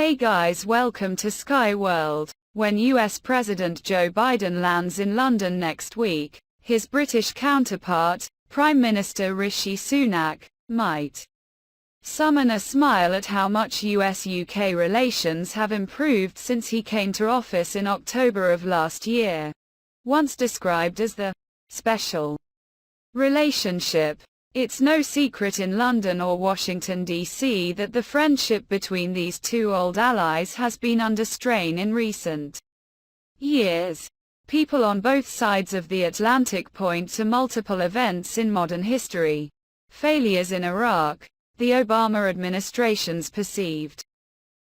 Hey guys, welcome to Sky World. When US President Joe Biden lands in London next week, his British counterpart, Prime Minister Rishi Sunak, might summon a smile at how much US-UK relations have improved since he came to office in October of last year. Once described as the special relationship. It's no secret in London or Washington, D.C. that the friendship between these two old allies has been under strain in recent years. People on both sides of the Atlantic point to multiple events in modern history. Failures in Iraq, the Obama administration's perceived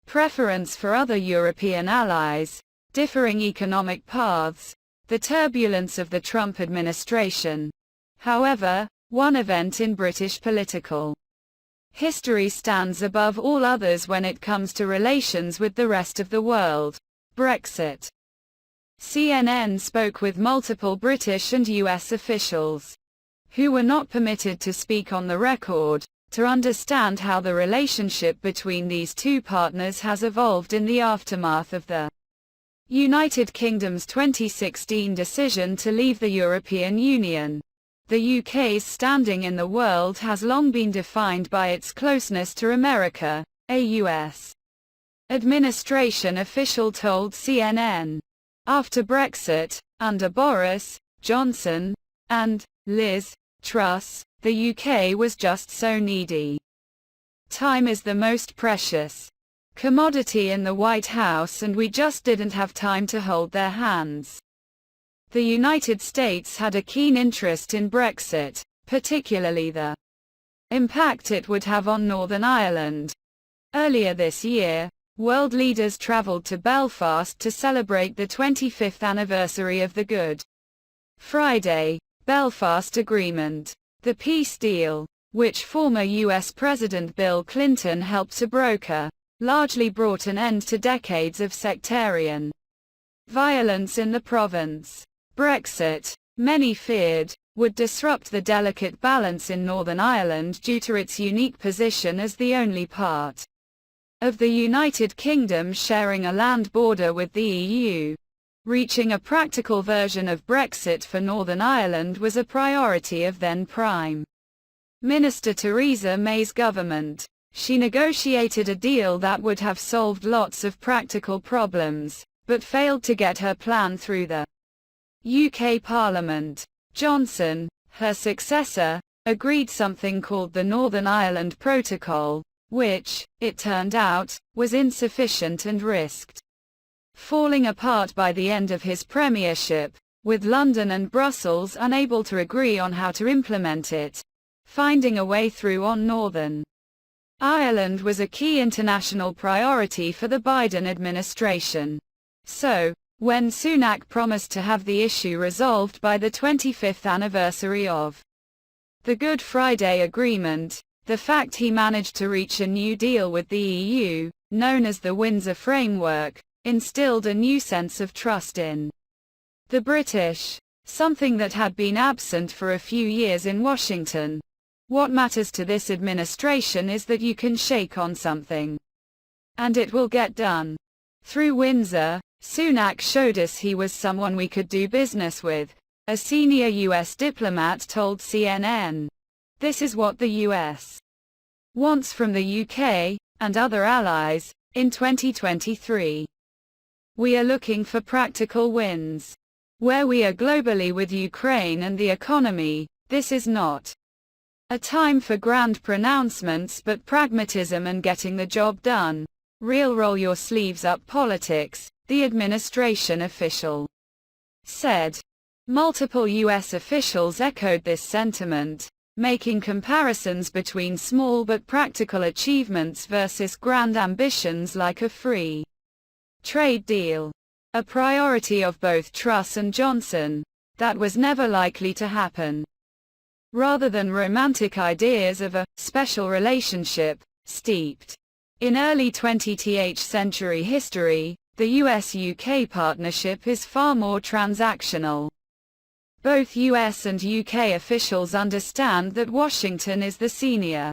preference for other European allies, differing economic paths, the turbulence of the Trump administration. However, one event in British political history stands above all others when it comes to relations with the rest of the world: Brexit. CNN spoke with multiple British and US officials, who were not permitted to speak on the record, to understand how the relationship between these two partners has evolved in the aftermath of the United Kingdom's 2016 decision to leave the European Union. The UK's standing in the world has long been defined by its closeness to America, a US administration official told CNN. After Brexit, under Boris Johnson and Liz Truss, the UK was just so needy. Time is the most precious commodity in the White House, and we just didn't have time to hold their hands. The United States had a keen interest in Brexit, particularly the impact it would have on Northern Ireland. Earlier this year, world leaders traveled to Belfast to celebrate the 25th anniversary of the Good Friday Belfast Agreement. The peace deal, which former U.S. President Bill Clinton helped to broker, largely brought an end to decades of sectarian violence in the province. Brexit, many feared, would disrupt the delicate balance in Northern Ireland due to its unique position as the only part of the United Kingdom sharing a land border with the EU. Reaching a practical version of Brexit for Northern Ireland was a priority of then Prime Minister Theresa May's government. She negotiated a deal that would have solved lots of practical problems, but failed to get her plan through the UK Parliament. Johnson, her successor, agreed something called the Northern Ireland Protocol, which, it turned out, was insufficient and risked falling apart by the end of his premiership, with London and Brussels unable to agree on how to implement it. Finding a way through on Northern Ireland was a key international priority for the Biden administration. So, when Sunak promised to have the issue resolved by the 25th anniversary of the Good Friday Agreement, the fact he managed to reach a new deal with the EU, known as the Windsor Framework, instilled a new sense of trust in the British, something that had been absent for a few years in Washington. What matters to this administration is that you can shake on something, and it will get done. Through Windsor, Sunak showed us he was someone we could do business with, a senior US diplomat told CNN. This is what the US wants from the UK, and other allies, in 2023. We are looking for practical wins. Where we are globally with Ukraine and the economy, this is not a time for grand pronouncements but pragmatism and getting the job done. Real roll your sleeves up politics, the administration official said. Multiple US officials echoed this sentiment, making comparisons between small but practical achievements versus grand ambitions like a free trade deal. A priority of both Truss and Johnson, that was never likely to happen. Rather than romantic ideas of a special relationship, steeped in early 20th century history, the US-UK partnership is far more transactional. Both US and UK officials understand that Washington is the senior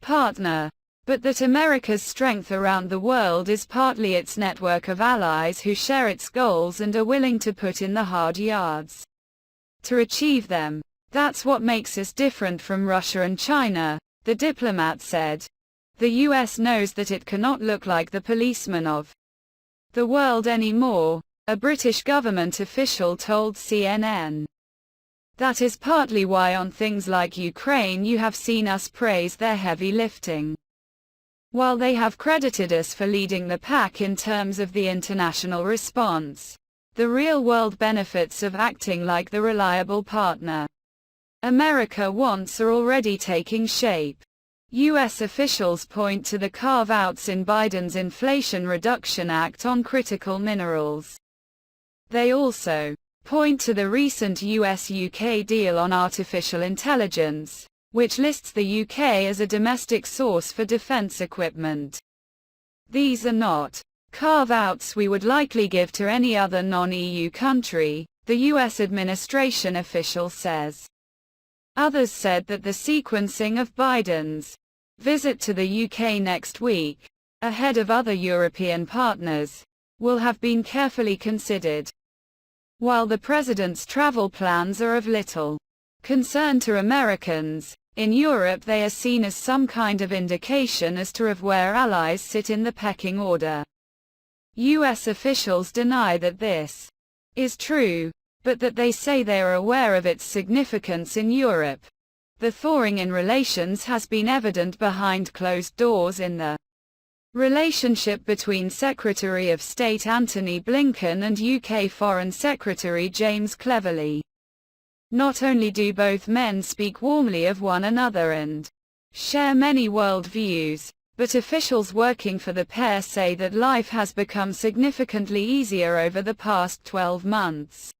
partner. but that America's strength around the world is partly its network of allies who share its goals and are willing to put in the hard yards to achieve them. That's what makes us different from Russia and China, the diplomat said. The US knows that it cannot look like the policeman of the world anymore, a British government official told CNN. That is partly why on things like Ukraine you have seen us praise their heavy lifting. While they have credited us for leading the pack in terms of the international response, the real-world benefits of acting like the reliable partner America wants are already taking shape. U.S. officials point to the carve-outs in Biden's Inflation Reduction Act on critical minerals. They also point to the recent US-UK deal on artificial intelligence, which lists the UK as a domestic source for defense equipment. These are not carve-outs we would likely give to any other non-EU country, the US administration official says. Others said that the sequencing of Biden's visit to the UK next week, ahead of other European partners, will have been carefully considered. While the president's travel plans are of little concern to Americans, in Europe they are seen as some kind of indication as to where allies sit in the pecking order. US officials deny that this is true, but that they say they are aware of its significance in Europe. The thawing in relations has been evident behind closed doors in the relationship between Secretary of State Antony Blinken and UK Foreign Secretary James Cleverly. Not only do both men speak warmly of one another and share many world views, but officials working for the pair say that life has become significantly easier over the past 12 months.